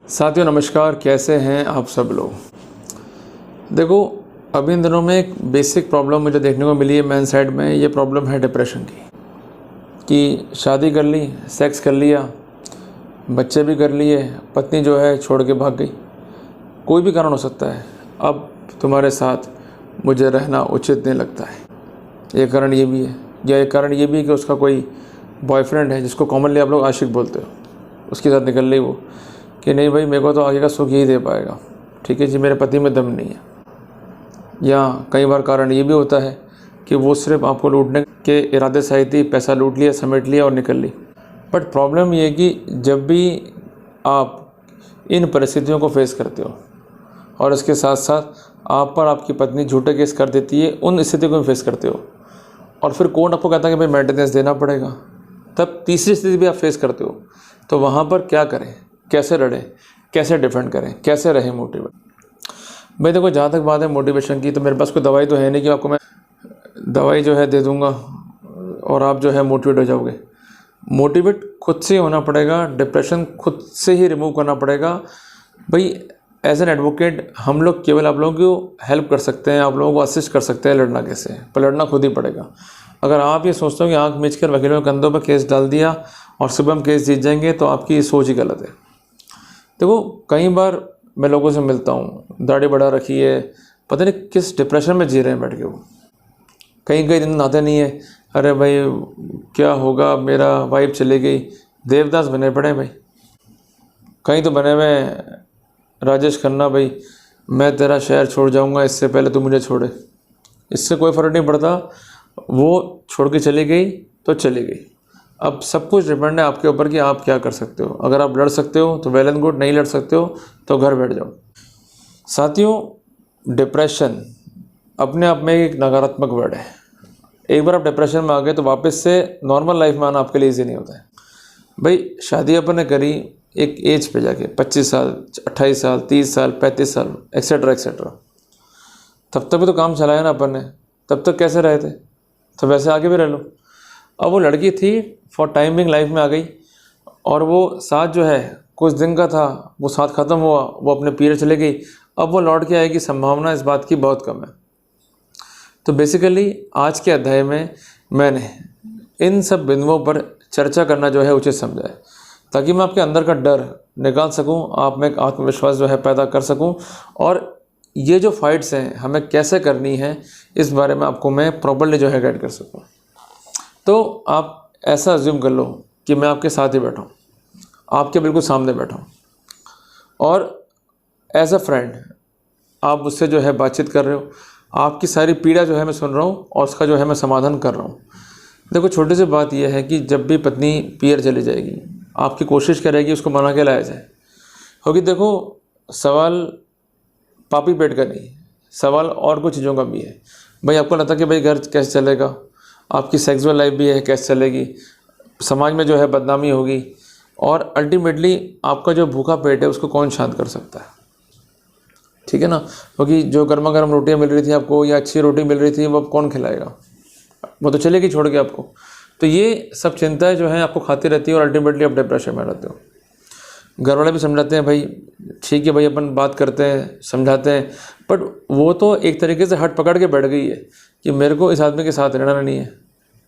साथियों नमस्कार, कैसे हैं आप सब लोग। देखो, अभी इन दिनों में एक बेसिक प्रॉब्लम मुझे देखने को मिली है मैन साइड में। ये प्रॉब्लम है डिप्रेशन की, कि शादी कर ली, सेक्स कर लिया, बच्चे भी कर लिए, पत्नी जो है छोड़ के भाग गई। कोई भी कारण हो सकता है। अब तुम्हारे साथ मुझे रहना उचित नहीं लगता है। ये कारण ये भी है, या एक कारण ये भी है कि उसका कोई बॉयफ्रेंड है जिसको कॉमनली आप लोग आशिक बोलते हो, उसके साथ निकल रही वो कि नहीं भाई, मेरे को तो आगे का सुख यही दे पाएगा, ठीक है जी, मेरे पति में दम नहीं है। या कई बार कारण ये भी होता है कि वो सिर्फ आपको लूटने के इरादे से आई थी, पैसा लूट लिया, समेट लिया और निकल ली। बट प्रॉब्लम ये है कि जब भी आप इन परिस्थितियों को फेस करते हो और इसके साथ साथ आप पर आपकी पत्नी झूठे केस कर देती है, उन स्थितियों को फेस करते हो और फिर कोर्ट आपको कहता है कि भाई मेंटेनेंस देना पड़ेगा, तब तीसरी स्थिति भी आप फेस करते हो, तो वहाँ पर क्या करें, कैसे लड़ें, कैसे डिफेंड करें, कैसे रहें मोटिवेट। भाई देखो, जहाँ तक बात है मोटिवेशन की, तो मेरे पास कोई दवाई तो है नहीं कि आपको मैं दवाई जो है दे दूँगा और आप जो है मोटिवेट हो जाओगे। मोटिवेट खुद से होना पड़ेगा, डिप्रेशन खुद से ही रिमूव करना पड़ेगा। भाई एज एन एडवोकेट हम लोग केवल आप लोगों को हेल्प कर सकते हैं, आप लोगों को असिस्ट कर सकते हैं लड़ना कैसे, पर लड़ना खुद ही पड़ेगा। अगर आप ये सोचते हो कि आँख मीच कर वकीलों के कंधों पर केस डाल दिया और सुबह हम केस जीत जाएंगे, तो आपकी सोच ही गलत है। देखो, कई बार मैं लोगों से मिलता हूँ, दाढ़ी बढ़ा रखी है, पता नहीं किस डिप्रेशन में जी रहे हैं बैठ के वो। कई दिन नहाते नहीं है, अरे भाई क्या होगा, मेरा वाइफ चली गई, देवदास बने पड़े भाई। कहीं तो बने हुए राजेश खन्ना, भाई मैं तेरा शहर छोड़ जाऊँगा इससे पहले तू मुझे छोड़े। इससे कोई फ़र्क नहीं पड़ता, वो छोड़ के चली गई तो चली गई। अब सब कुछ डिपेंड है आपके ऊपर कि आप क्या कर सकते हो। अगर आप लड़ सकते हो तो वेल एंड गुड, नहीं लड़ सकते हो तो घर बैठ जाओ। साथियों, डिप्रेशन अपने आप में एक नकारात्मक वर्ड है। एक बार आप डिप्रेशन में आ गए तो वापस से नॉर्मल लाइफ में आना आपके लिए ईजी नहीं होता है। भाई शादी अपन ने करी एक एज पे जाके, 25 साल, 28 साल, 30 साल, 35 साल, एक्सेट्रा एक्सेट्रा, तब तक भी तो काम चलाया ना अपन ने। तब तक कैसे रहे थे, तो वैसे आगे भी रह लो। अब वो लड़की थी, फॉर टाइम बिंग लाइफ में आ गई और वो साथ जो है कुछ दिन का था, वो साथ ख़त्म हुआ, वो अपने पीरियड चले गई। अब वो लौट के आएगी, संभावना इस बात की बहुत कम है। तो बेसिकली आज के अध्याय में मैंने इन सब बिंदुओं पर चर्चा करना जो है उचित समझा है, ताकि मैं आपके अंदर का डर निकाल सकूं, आप में एक आत्मविश्वास जो है पैदा कर सकूं, और ये जो फाइट्स हैं हमें कैसे करनी है इस बारे में आपको मैं प्रॉपर्ली जो है गाइड कर सकूं। तो आप ऐसा अज्यूम कर लो कि मैं आपके साथ ही बैठा हूँ, आपके बिल्कुल सामने बैठा हूँ, और एज अ फ्रेंड आप उससे जो है बातचीत कर रहे हो। आपकी सारी पीड़ा जो है मैं सुन रहा हूँ और उसका जो है मैं समाधान कर रहा हूँ। देखो, छोटी सी बात यह है कि जब भी पत्नी पीर चली जाएगी, आपकी कोशिश करेगी उसको मना के लाया जाए। क्योंकि देखो, सवाल पापी पेट का नहीं, सवाल और कुछ चीज़ों का भी है। भाई आपको लगता है कि भाई घर कैसे चलेगा, आपकी सेक्सुअल लाइफ भी है कैसे चलेगी, समाज में जो है बदनामी होगी, और अल्टीमेटली आपका जो भूखा पेट है उसको कौन शांत कर सकता है, ठीक है ना। क्योंकि जो गर्मा गर्म रोटियाँ मिल रही थी आपको, या अच्छी रोटी मिल रही थी, वो कौन खिलाएगा, वो तो चलेगी छोड़ के आपको। तो ये सब चिंताएं जो हैं आपको खाती रहती है और अल्टीमेटली आप डिप्रेशन में रहते हो। घर वाले भी समझाते हैं, भाई ठीक है भाई, अपन बात करते हैं, समझाते हैं, बट वो तो एक तरीके से हट पकड़ के बैठ गई है कि मेरे को इस आदमी के साथ रहना नहीं है,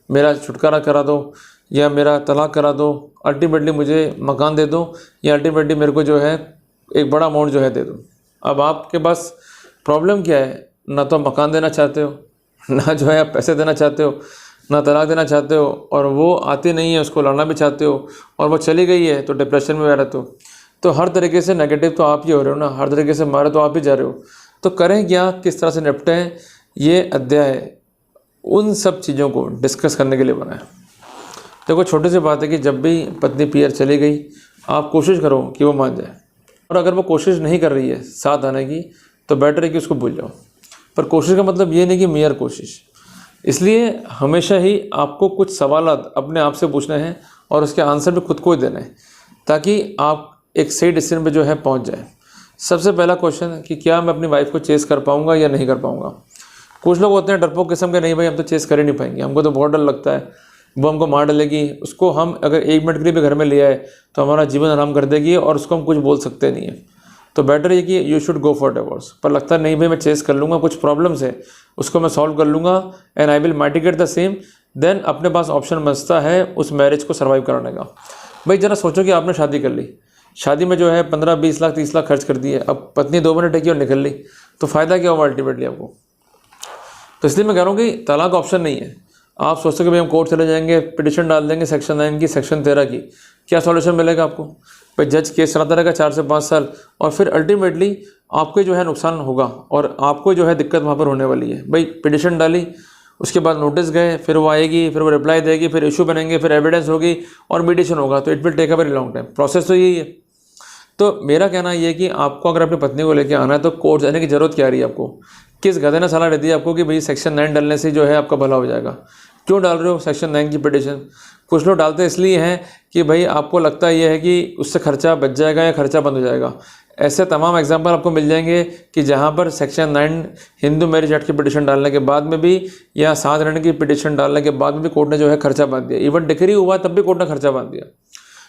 मेरा छुटकारा करा दो या मेरा तलाक करा दो, अल्टीमेटली मुझे मकान दे दो, या अल्टीमेटली मेरे को जो है एक बड़ा अमाउंट जो है दे दो। अब आपके पास प्रॉब्लम क्या है, ना तो मकान देना चाहते हो, ना जो है आप पैसे देना चाहते हो, ना तलाक देना चाहते हो, और वो आती नहीं है, उसको लड़ना भी चाहते हो, और वो चली गई है तो डिप्रेशन में रहते हो। तो हर तरीके से नेगेटिव तो आप ही हो रहे हो ना, हर तरीके से मारे तो आप ही जा रहे हो। तो करें क्या, किस तरह से निपटें, ये अध्याय उन सब चीज़ों को डिस्कस करने के लिए बना है। देखो, छोटी सी बात है कि जब भी पत्नी पीर चली गई, आप कोशिश करो कि वो मान जाए, और अगर वो कोशिश नहीं कर रही है साथ आने की, तो बेटर है कि उसको भूल जाओ। पर कोशिश का मतलब ये नहीं कि मेयर कोशिश। इसलिए हमेशा ही आपको कुछ सवाल अपने आप से पूछने हैं और उसके आंसर भी खुद को ही देने हैं, ताकि आप एक सही डिसीजन पे जो है पहुंच जाए। सबसे पहला क्वेश्चन कि क्या मैं अपनी वाइफ को चेस कर पाऊंगा या नहीं कर पाऊंगा। कुछ लोग होते हैं डरपोक किस्म के, नहीं भाई हम तो चेस कर ही नहीं पाएंगे, हमको तो बहुत डर लगता है, वो हमको मार डालेगी, उसको हम अगर 1 मिनट के लिए भी घर में ले आए तो हमारा जीवन आराम कर देगी और उसको हम कुछ बोल सकते नहीं है। तो बेटर ये कि you should go for divorce. पर लगता नहीं भाई मैं चेस कर लूँगा, कुछ प्रॉब्लम्स है उसको मैं सॉल्व कर लूँगा and I will mitigate the same, then अपने पास ऑप्शन बचता है उस मैरिज को सर्वाइव कराने का। भाई ज़रा सोचो कि आपने शादी कर ली, शादी में जो है 15-20 लाख 30 लाख खर्च कर दिए, अब पत्नी 2 मिनट टेकी और निकल ली, तो फ़ायदा क्या हुआ अल्टीमेटली आपको। तो इसलिए मैं कह रहा हूँ कि तलाक ऑप्शन नहीं है। आप सोचते कि भाई हम कोर्ट चले जाएंगे, पिटिशन डाल देंगे सेक्शन 9 की सेक्शन 13 की, क्या सॉल्यूशन मिलेगा आपको। भाई जज केस चलाता रहेगा 4 से 5 साल और फिर अल्टीमेटली आपको जो है नुकसान होगा और आपको जो है दिक्कत वहाँ पर होने वाली है। भाई पिटिशन डाली, उसके बाद नोटिस गए, फिर वो आएगी, फिर वो रिप्लाई देगी, फिर इशू बनेंगे, फिर एविडेंस होगी और मीडिएशन होगा, तो it will take a very long time. Process तो यही है। तो मेरा कहना ये है कि आपको अगर अपनी पत्नी को लेकर आना है तो कोर्ट जाने की ज़रूरत क्या रही है आपको। किस गधे ने सलाह दे दी आपको कि भाई सेक्शन 9 डालने से जो है आपका भला हो जाएगा। क्यों डाल रहे हो सेक्शन 9 की पिटिशन। कुछ लोग डालते इसलिए हैं कि भाई आपको लगता ये है कि उससे खर्चा बच जाएगा या खर्चा बंद हो जाएगा। ऐसे तमाम एग्जाम्पल आपको मिल जाएंगे कि जहाँ पर सेक्शन 9 हिंदू मैरिज एक्ट की पिटिशन डालने के बाद में भी या 7 रण की पिटिशन डालने के बाद में भी कोर्ट ने जो है खर्चा बांध दिया। इवन डिक्री हुआ तब भी कोर्ट ने खर्चा बांध दिया।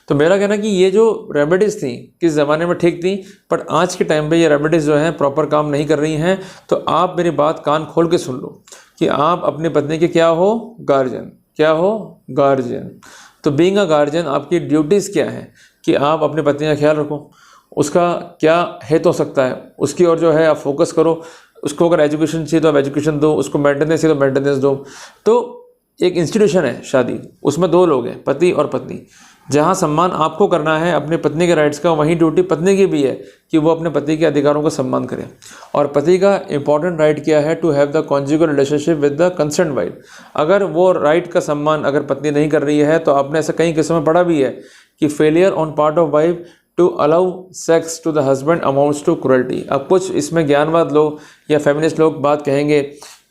तो मेरा कहना कि ये जो रेमेडीज़ थी किस ज़माने में ठीक थी, बट आज के टाइम पे ये रेमेडीज़ जो हैं प्रॉपर काम नहीं कर रही हैं। तो आप मेरी बात कान खोल के सुन लो कि आप अपनी पत्नी के क्या हो, गार्जियन। क्या हो, गार्जियन। तो बीइंग अ गार्जियन आपकी ड्यूटीज़ क्या है कि आप अपनी पत्नी का ख्याल रखो, उसका क्या हित हो सकता है उसकी ओर जो है आप फोकस करो। उसको अगर एजुकेशन चाहिए तो आप एजुकेशन दो, उसको मेंटेनेंस चाहिए तो मेंटेनेंस दो। तो एक इंस्टीट्यूशन है शादी, उसमें 2 लोग हैं, पति और पत्नी। जहाँ सम्मान आपको करना है अपने पत्नी के राइट्स का, वहीं ड्यूटी पत्नी की भी है कि वो अपने पति के अधिकारों का सम्मान करे। और पति का इंपॉर्टेंट राइट क्या है, to have the conjugal relationship with the concerned wife. अगर वो राइट का सम्मान अगर पत्नी नहीं कर रही है तो आपने ऐसा कई किस्सों में पढ़ा भी है कि failure on part of wife to allow sex to the husband amounts to cruelty. अब कुछ इसमें ज्ञानवाद लोग या फेमिनिस्ट लोग बात कहेंगे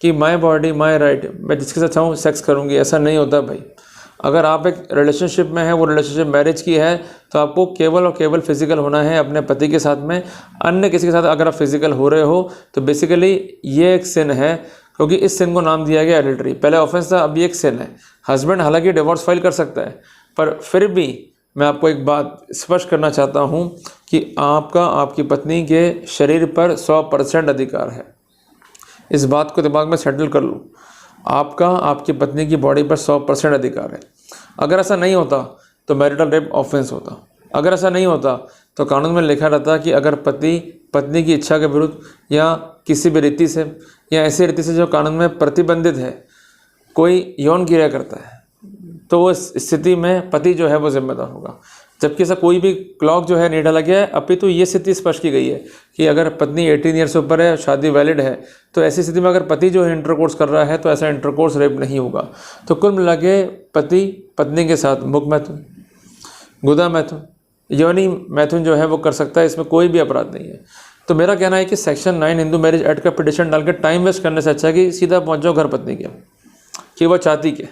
कि माई बॉडी माई राइट, मैं जिसके साथ चाहूँ सेक्स करूँगी। ऐसा नहीं होता भाई। अगर आप एक रिलेशनशिप में हैं, वो रिलेशनशिप मैरिज की है, तो आपको केवल और केवल फिजिकल होना है अपने पति के साथ में। अन्य किसी के साथ अगर आप फिजिकल हो रहे हो तो बेसिकली ये एक सिन है, क्योंकि इस सिन को नाम दिया गया एडल्ट्री। पहले ऑफेंस था, अब ये एक सिन है। हस्बैंड हालांकि डिवोर्स फाइल कर सकता है, पर फिर भी मैं आपको एक बात स्पष्ट करना चाहता हूँ कि आपका आपकी पत्नी के शरीर पर 100% अधिकार है। इस बात को दिमाग में सेटल कर लो। आपका आपकी पत्नी की बॉडी पर 100% अधिकार है। अगर ऐसा नहीं होता तो मैरिटल रेप ऑफेंस होता। अगर ऐसा नहीं होता तो कानून में लिखा रहता कि अगर पति पत्नी की इच्छा के विरुद्ध या किसी भी रीति से या ऐसी रीति से जो कानून में प्रतिबंधित है कोई यौन क्रिया करता है तो उस स्थिति में पति जो है वो जिम्मेदार होगा। जबकि ऐसा कोई भी क्लॉक जो है नहीं डाला गया है। अभी तो ये स्थिति स्पष्ट की गई है कि अगर पत्नी 18 ईयर से ऊपर है, शादी वैलिड है, तो ऐसी स्थिति में अगर पति जो है इंटरकोर्स कर रहा है तो ऐसा इंटरकोर्स रेप नहीं होगा। तो कुल मिला के पति पत्नी के साथ मुख मैथुन, गुदा मैथुन, योनि मैथुन जो है वो कर सकता है, इसमें कोई भी अपराध नहीं है। तो मेरा कहना है कि सेक्शन 9 हिंदू मैरिज एक्ट का पिटिशन डाल के टाइम वेस्ट करने से अच्छा है कि सीधा पहुँच जाओ घर पत्नी के कि वो चाहती के।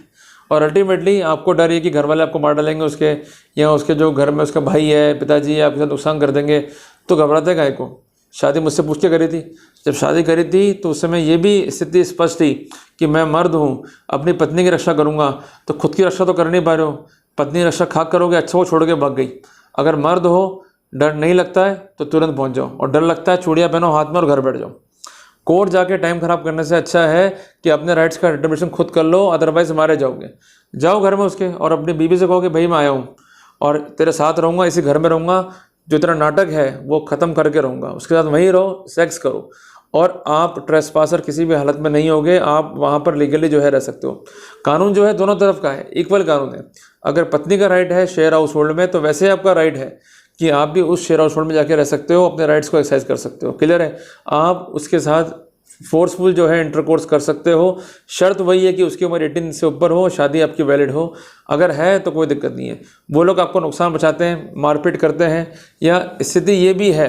और अल्टीमेटली आपको डर है कि घर वाले आपको मार डालेंगे उसके, या उसके जो घर में उसका भाई है, पिताजी है, आपके साथ नुकसान कर देंगे, तो घबराते काहे को। शादी मुझसे पूछ के करी थी। जब शादी करी थी तो उस समय ये भी स्थिति स्पष्ट थी कि मैं मर्द हूँ, अपनी पत्नी की रक्षा करूँगा। तो खुद की रक्षा तो कर नहीं पा रहे हो, पत्नी की रक्षा खाक करोगे, अच्छा वो छोड़ के भाग गई। अगर मर्द हो, डर नहीं लगता है तो तुरंत पहुँच जाओ, और डर लगता है चूड़ियाँ पहनो हाथ में और घर बैठ जाओ। कोर्ट जाके टाइम खराब करने से अच्छा है कि अपने राइट्स का डिटर्मिनेशन खुद कर लो, अदरवाइज मारे जाओगे। जाओ घर में उसके और अपनी बीवी से कहो कि भाई मैं आया हूँ और तेरे साथ रहूँगा, इसी घर में रहूँगा, जो तेरा नाटक है वो ख़त्म करके रहूँगा, उसके साथ वहीं रहो, सेक्स करो। और आप ट्रेसपासर किसी भी हालत में नहीं होगे, आप वहाँ पर लीगली जो है रह सकते हो। कानून जो है दोनों तरफ का है, इक्वल कानून है। अगर पत्नी का राइट है शेयर हाउस होल्ड में, तो वैसे आपका राइट है कि आप भी उस शेयर हाउस होल्ड में जाके रह सकते हो, अपने राइट्स को एक्सरसाइज कर सकते हो। क्लियर है। आप उसके साथ फोर्सफुल जो है इंटरकोर्स कर सकते हो। शर्त वही है कि उसकी उम्र 18 से ऊपर हो, शादी आपकी वैलिड हो। अगर है तो कोई दिक्कत नहीं है। वो लोग आपको नुकसान पहुंचाते हैं, मारपीट करते हैं, या स्थिति ये भी है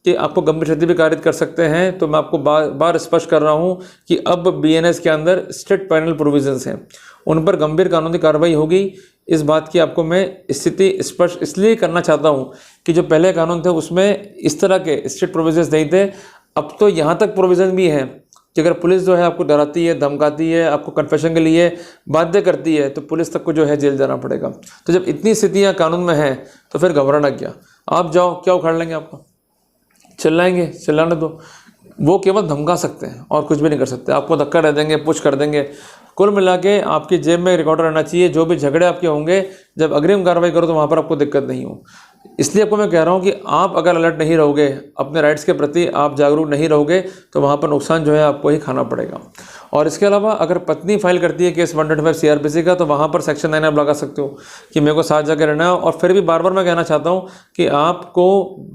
कि आपको गंभीर क्षति भी कारित कर सकते हैं, तो मैं आपको बार स्पष्ट कर रहा हूँ कि अब BNS के अंदर स्ट्रिक्ट पेनल प्रोविजंस हैं, उन पर गंभीर कानूनी कार्रवाई होगी। इस बात की आपको मैं स्थिति स्पष्ट इसलिए करना चाहता हूँ कि जो पहले कानून थे उसमें इस तरह के स्ट्रिक्ट प्रोविजंस नहीं थे। अब तो यहाँ तक प्रोविज़न भी है कि अगर पुलिस जो है आपको डराती है, धमकाती है, आपको कन्फेशन के लिए बाध्य करती है, तो पुलिस तक को जो है जेल जाना पड़ेगा। तो जब इतनी स्थितियाँ कानून में हैं तो फिर घबराना क्या। आप जाओ, क्या उखाड़ लेंगे आपको? चिल्लाएंगे, चिल्लाने दो। वो केवल धमका सकते हैं और कुछ भी नहीं कर सकते। आपको धक्का दे देंगे, पुश कर देंगे। कुल मिला के आपकी जेब में रिकॉर्डर रहना चाहिए। जो भी झगड़े आपके होंगे, जब अग्रिम कार्रवाई करो तो वहाँ पर आपको दिक्कत नहीं हो। इसलिए आपको मैं कह रहा हूँ कि आप अगर अलर्ट नहीं रहोगे, अपने राइट्स के प्रति आप जागरूक नहीं रहोगे, तो वहाँ पर नुकसान जो है आपको ही खाना पड़ेगा। और इसके अलावा अगर पत्नी फाइल करती है केस 125 CRPC का, तो वहाँ पर सेक्शन 9 आप लगा सकते हो कि मेरे को साथ जाकर रहना है। और फिर भी बार बार मैं कहना चाहता हूँ कि आपको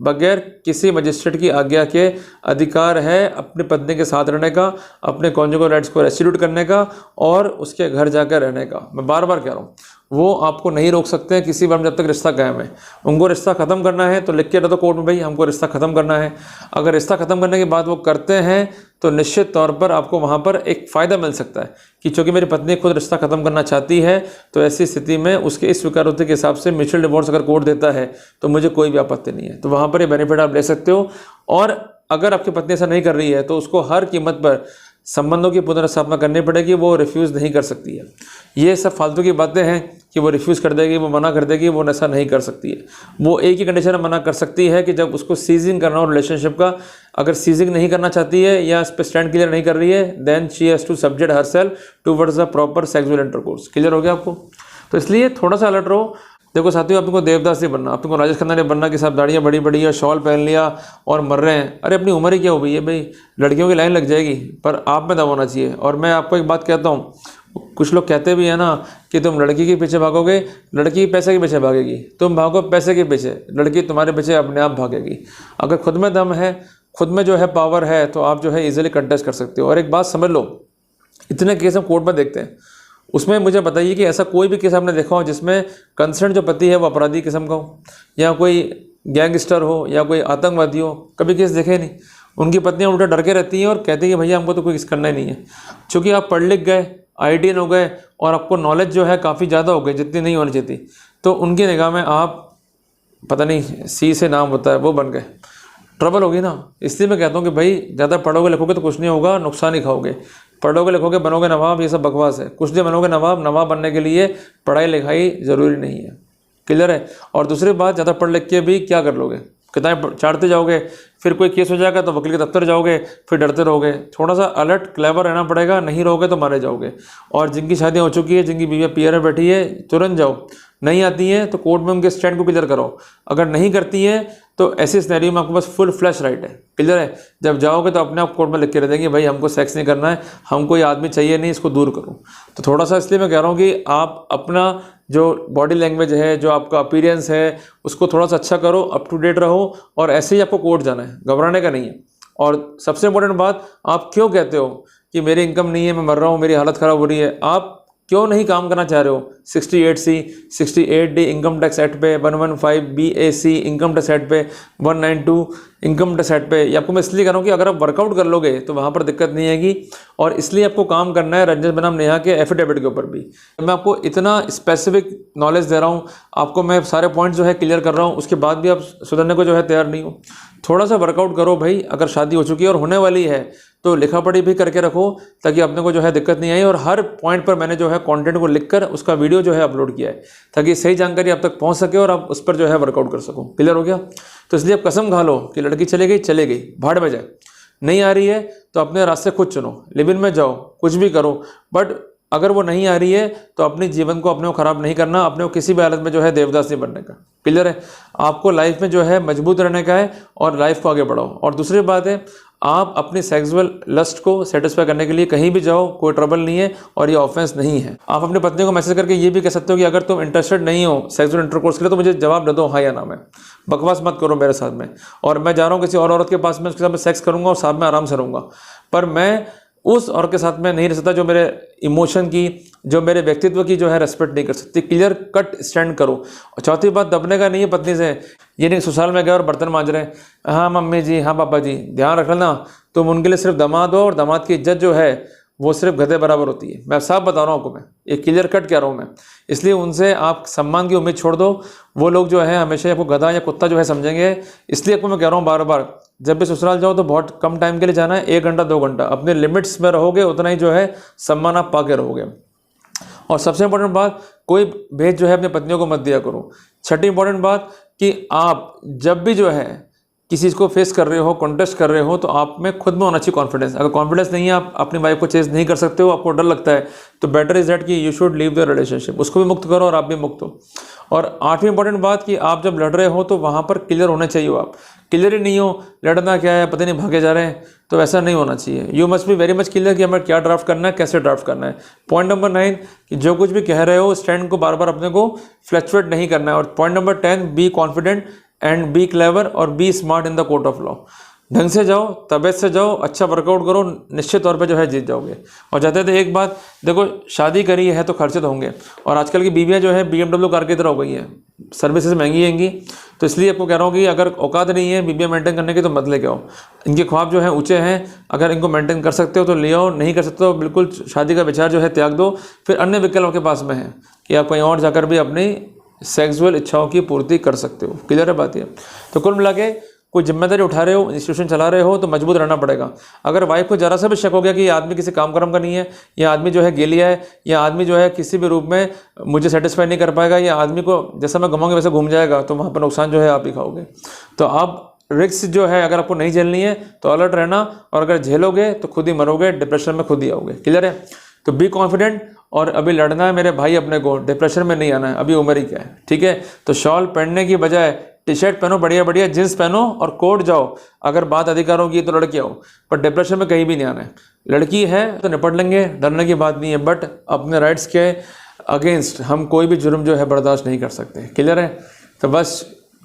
बगैर किसी मजिस्ट्रेट की आज्ञा के अधिकार है अपनी पत्नी के साथ रहने का, अपने कॉन्जुगल राइट्स को रेस्टिट्यूट करने का और उसके घर जाकर रहने का। मैं बार बार कह रहा हूँ, वो आपको नहीं रोक सकते हैं किसी बार जब तक रिश्ता कायम है। उनको रिश्ता ख़त्म करना है तो लिख के रह दो कोर्ट में, भाई हमको रिश्ता ख़त्म करना है। अगर रिश्ता ख़त्म करने के बाद वो करते हैं तो निश्चित तौर पर आपको वहाँ पर एक फ़ायदा मिल सकता है कि चूँकि मेरी पत्नी खुद रिश्ता ख़त्म करना चाहती है, तो ऐसी स्थिति में उसके इस स्वीकारोक्ति के हिसाब से म्यूचुअल डिवोर्स अगर कोर्ट देता है तो मुझे कोई भी आपत्ति नहीं है। तो वहाँ पर ये बेनिफिट आप ले सकते हो। और अगर आपकी पत्नी ऐसा नहीं कर रही है तो उसको हर कीमत पर संबंधों की पुनर्स्थापना करनी पड़ेगी। वो रिफ्यूज़ नहीं कर सकती है। ये सब फालतू की बातें हैं कि वो रिफ्यूज़ कर देगी, वो मना कर देगी, वो ऐसा नहीं कर सकती है। वो एक ही कंडीशन में मना कर सकती है कि जब उसको सीजिंग करना हो रिलेशनशिप का। अगर सीजिंग नहीं करना चाहती है या इस पर स्टैंड क्लियर नहीं कर रही है, then she has to subject herself towards the proper sexual intercourse. Clear हो गया आपको? तो इसलिए थोड़ा सा अलर्ट रहो। देखो साथियों, आपको देवदास नहीं बनना, आपको राजेश खन्ना नहीं बनना कि सब दाढ़ियाँ बड़ी बड़ी और शॉल पहन लिया और मर रहे हैं। अरे अपनी उम्र ही क्या हो गई है भाई, लड़कियों की लाइन लग जाएगी, पर आप में दम होना चाहिए। और मैं आपको एक बात कहता हूँ, कुछ लोग कहते भी है ना कि तुम लड़की के पीछे भागोगे, लड़की पैसे के पीछे भागेगी। तुम भागो पैसे के पीछे, लड़की तुम्हारे पीछे अपने आप भागेगी। अगर खुद में दम है, खुद में जो है पावर है, तो आप जो है ईजिली कंटेस्ट कर सकते हो। और एक बात समझ लो, इतने केस हम कोर्ट में देखते हैं, उसमें मुझे बताइए कि ऐसा कोई भी केस आपने देखा हो जिसमें कंसर्न जो पति है वो अपराधी किस्म का हो, या कोई गैंगस्टर हो, या कोई आतंकवादी हो? कभी केस देखे नहीं। उनकी पत्नियां उल्टा डर के रहती हैं और कहती हैं कि भैया हमको तो कोई केस करना ही नहीं है। चूँकि आप पढ़ लिख गए, IITN हो गए और आपको नॉलेज जो है काफ़ी ज़्यादा हो गई, जितनी नहीं होनी चाहिए, तो उनकी निगाह में आप पता नहीं C से नाम होता है वो बन गए। ट्रबल होगी ना। इसलिए मैं कहता हूँ कि भाई ज़्यादा पढ़ोगे लिखोगे तो कुछ नहीं होगा, नुकसान ही खाओगे। पढ़ोगे लिखोगे बनोगे नवाब, ये सब बकवास है। कुछ नहीं बनोगे नवाब। नवाब बनने के लिए पढ़ाई लिखाई ज़रूरी नहीं है। क्लियर है? और दूसरी बात, ज़्यादा पढ़ लिख के भी क्या कर लोगे? किताबें चाटते जाओगे, फिर कोई केस हो जाएगा तो वकील के दफ्तर जाओगे, फिर डरते रहोगे। थोड़ा सा अलर्ट क्लेवर रहना पड़ेगा, नहीं रहोगे तो मारे जाओगे। और जिनकी शादियाँ हो चुकी है, जिनकी बीवियाँ PR में बैठी है, तुरंत जाओ। नहीं आती हैं तो कोर्ट में उनके स्टैंड को क्लियर करो। अगर नहीं करती हैं तो ऐसी सिनेरियो में आपके पास फुल फ्लैश राइट है। क्लियर है? जब जाओगे तो अपने आप कोर्ट में लिख के रह देंगे, भाई हमको सेक्स नहीं करना है, हमको ये आदमी चाहिए नहीं, इसको दूर करो। तो थोड़ा सा इसलिए मैं कह रहा हूँ कि आप अपना जो बॉडी लैंग्वेज है, जो आपका अपीयरेंस है, उसको थोड़ा सा अच्छा करो, अप टू डेट रहो। और ऐसे ही आपको कोर्ट जाना है, घबराने का नहीं है। और सबसे इंपॉर्टेंट बात, आप क्यों कहते हो कि मेरी इनकम नहीं है, मैं मर रहा हूँ, मेरी हालत ख़राब हो रही है? आप क्यों नहीं काम करना चाह रहे हो? 68C, 68D income tax act पे, 115 BAC इनकम टैक्स एक्ट पे, 192 इनकम टैक्स एक्ट पे। ये आपको मैं इसलिए कह रहा हूँ कि अगर आप वर्कआउट कर लोगे तो वहाँ पर दिक्कत नहीं आएगी। और इसलिए आपको काम करना है रंजन बनाम नेहा के एफिडेविट के ऊपर भी। मैं आपको इतना स्पेसिफिक नॉलेज दे रहा हूँ, आपको मैं सारे पॉइंट जो है क्लियर कर रहा हूँ, उसके बाद भी आप सुधरने को जो है तैयार नहीं हो। थोड़ा सा वर्कआउट करो भाई। अगर शादी हो चुकी है और होने वाली है तो लिखा पढ़ी भी करके रखो, ताकि अपने को जो है दिक्कत नहीं आई। और हर पॉइंट पर मैंने जो है कंटेंट को लिखकर उसका वीडियो जो है अपलोड किया है, ताकि सही जानकारी आप तक पहुंच सके और आप उस पर जो है वर्कआउट कर सको। क्लियर हो गया? तो इसलिए आप कसम खा लो कि लड़की चले गई, भाड़ में जाए। नहीं आ रही है तो अपने रास्ते खुद चुनो, लिव इन में जाओ, कुछ भी करो। बट अगर वो नहीं आ रही है तो अपने जीवन को अपने को ख़राब नहीं करना, अपने को किसी भी हालत में जो है देवदास नहीं बनने का। क्लियर है? आपको लाइफ में जो है मजबूत रहने का है और लाइफ को आगे बढ़ाओ। और दूसरी बात है, आप अपनी सेक्सुअल लस्ट को सेटिस्फाई करने के लिए कहीं भी जाओ, कोई ट्रबल नहीं है और ये ऑफेंस नहीं है। आप अपनी पत्नी को मैसेज करके ये भी कह सकते हो कि अगर तुम इंटरेस्टेड नहीं हो सेक्सुअल इंटरकोर्स के लिए तो मुझे जवाब दे दो, हाँ या ना में। बकवास मत करो मेरे साथ में। और मैं जा रहा हूँ किसी और औरत के पास में, उसके साथ में सेक्स करूँगा और साथ में आराम से रहूँगा, पर मैं उस औरत के साथ में नहीं रह सकता जो मेरे इमोशन की, जो मेरे व्यक्तित्व की जो है रेस्पेक्ट नहीं कर सकती। क्लियर कट स्टैंड करो। और चौथी बात, दबने का नहीं है पत्नी से। ये नहीं ससुराल में गए और बर्तन मांज रहे हैं, हाँ मम्मी जी, हाँ पापा जी। ध्यान रखना, तुम उनके लिए सिर्फ दामाद हो और दामाद की इज्जत जो है वो सिर्फ गधे बराबर होती है। मैं साफ बता रहा हूँ आपको, मैं एक क्लियर कट कह रहा हूँ मैं। इसलिए उनसे आप सम्मान की उम्मीद छोड़ दो। वो लोग जो है हमेशा आपको गधा या कुत्ता जो है समझेंगे। इसलिए आपको मैं कह रहा हूँ बार बार, जब भी ससुराल जाओ तो बहुत कम टाइम के लिए जाना है, 1 घंटा 2 घंटा। अपने लिमिट्स में रहोगे उतना ही जो है सम्मान आप पाके रहोगे। और सबसे इंपॉर्टेंट बात, कोई भेद जो है अपनी पत्नियों को मत दिया करो। छठी इंपॉर्टेंट बात कि आप जब भी जो है किसी चीज़ को फेस कर रहे हो, कॉन्टेस्ट कर रहे हो, तो आप में खुद में होना चाहिए कॉन्फिडेंस। अगर कॉन्फिडेंस नहीं है, आप अपनी वाइफ को चेज नहीं कर सकते हो, आपको डर लगता है, तो बेटर इज दैट कि you should leave the relationship. उसको भी मुक्त करो और आप भी मुक्त हो। और 8वीं इंपॉर्टेंट बात कि आप जब लड़ रहे हो तो वहाँ पर क्लियर होना चाहिए हो। आप क्लियर ही नहीं हो, लड़ना क्या है पता नहीं, भागे जा रहे हैं, तो ऐसा नहीं होना चाहिए। You must be very much clear कि हमें क्या ड्राफ्ट करना है, कैसे ड्राफ्ट करना है। पॉइंट नंबर 9 कि जो कुछ भी कह रहे हो स्टैंड को बार बार अपने को फ्लक्चुएट नहीं करना है। और point number 10, be confident and be clever और be smart in the court of law. ढंग से जाओ, तबीयत से जाओ, अच्छा वर्कआउट करो, निश्चित तौर पे जो है जीत जाओगे। और जाते थे एक बात देखो, शादी करी है तो खर्चे तो होंगे। और आजकल की बीवियाँ जो है BMW कार की तरह हो गई हैं, सर्विसेज महंगी हैंगी। तो इसलिए आपको कह रहा हूँ कि अगर औकात नहीं है बीवियाँ मेंटेन करने की तो मत लेके आओ। इनके ख्वाब जो है ऊँचे हैं, अगर इनको मेंटेन कर सकते हो तो ले आओ, नहीं कर सकते हो बिल्कुल शादी का विचार जो है त्याग दो। फिर अन्य विकल्प आपके पास में है कि आप कहीं और जाकर भी अपनी सेक्सुअल इच्छाओं की पूर्ति कर सकते हो। क्लियर है बात ये? तो कुल मिला के कोई जिम्मेदारी उठा रहे हो, इंस्टीट्यूशन चला रहे हो, तो मजबूत रहना पड़ेगा। अगर वाइफ को जरा सा भी शक हो गया कि ये आदमी किसी काम कर्म का नहीं है, या आदमी जो है गेलिया है, या आदमी जो है किसी भी रूप में मुझे सेटिस्फाई नहीं कर पाएगा, या आदमी को जैसा मैं घुमाऊंगा वैसे घूम जाएगा, तो वहाँ पर नुकसान जो है आप ही खाओगे। तो आप रिस्क जो है अगर आपको नहीं झेलनी है तो अलर्ट रहना, और अगर झेलोगे तो खुद ही मरोगे, डिप्रेशन में खुद ही आओगे। क्लियर है? तो बी कॉन्फिडेंट, और अभी लड़ना है मेरे भाई अपने को, डिप्रेशन में नहीं आना है, अभी उम्र ही क्या है। ठीक है? तो शॉल पहनने की बजाय टी-शर्ट पहनो, बढ़िया बढ़िया जींस पहनो और कोट जाओ। अगर बात अधिकारों की तो लड़के आओ, पर डिप्रेशन में कहीं भी नहीं आना है। लड़की है तो निपट लेंगे, डरने की बात नहीं है, बट अपने राइट्स के अगेंस्ट हम कोई भी जुर्म जो है बर्दाश्त नहीं कर सकते। क्लियर है? तो बस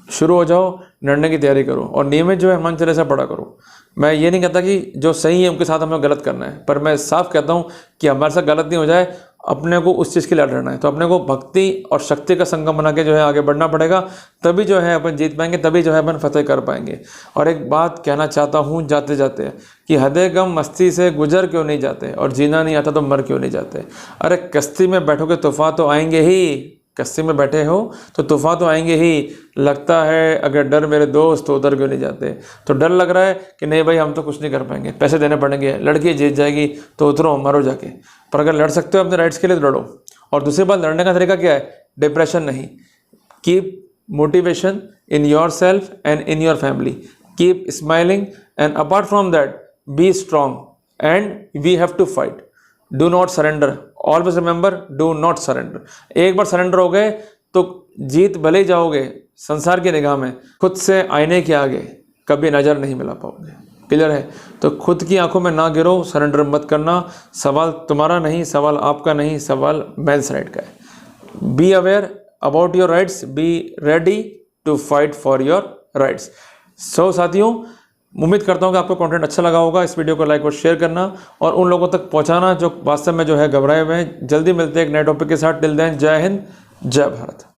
शुरू हो जाओ, लड़ने की तैयारी करो, और नियमित जो है हनुमान चालीसा पढ़ा करो। मैं ये नहीं कहता कि जो सही है उनके साथ हमें गलत करना है, पर मैं साफ कहता हूँ कि हमारे साथ गलत नहीं हो जाए, अपने को उस चीज़ के लिए लड़ना है। तो अपने को भक्ति और शक्ति का संगम बना के जो है आगे बढ़ना पड़ेगा, तभी जो है अपन जीत पाएंगे, तभी जो है अपन फतेह कर पाएंगे। और एक बात कहना चाहता हूँ जाते जाते कि हदे गम मस्ती से गुजर क्यों नहीं जाते, और जीना नहीं आता तो मर क्यों नहीं जाते। अरे कश्ती में बैठोगे तूफान तो आएंगे ही, कश्ती में बैठे हो तो तूफान तो आएंगे ही। लगता है अगर डर मेरे दोस्त तो उधर क्यों नहीं जाते। तो डर लग रहा है कि नहीं भाई हम तो कुछ नहीं कर पाएंगे, पैसे देने पड़ेंगे, लड़की जीत जाएगी, तो उतरो मरो जाके। पर अगर लड़ सकते हो अपने राइट्स के लिए तो लड़ो। और दूसरी बात, लड़ने का तरीका क्या है? डिप्रेशन नहीं, keep motivation in yourself and in your family, keep smiling, and apart from that be strong and we have to fight. Do not surrender, always remember, do not surrender. एक बार surrender हो गए तो जीत भले ही जाओगे संसार की निगाह में, खुद से आईने के आगे कभी नज़र नहीं मिला पाओगे। क्लियर है? तो खुद की आंखों में ना गिरो, सरेंडर मत करना। सवाल तुम्हारा नहीं, सवाल आपका नहीं, सवाल मेंस राइट का है। Be aware about your rights, be ready to fight for your rights. So साथियों, उम्मीद करता हूँ कि आपको कंटेंट अच्छा लगा होगा। इस वीडियो को लाइक और शेयर करना, और उन लोगों तक पहुँचाना जो वास्तव में जो है घबराए हुए हैं। जल्दी मिलते हैं एक नए टॉपिक के साथ। टिल देन, जय हिंद, जय भारत।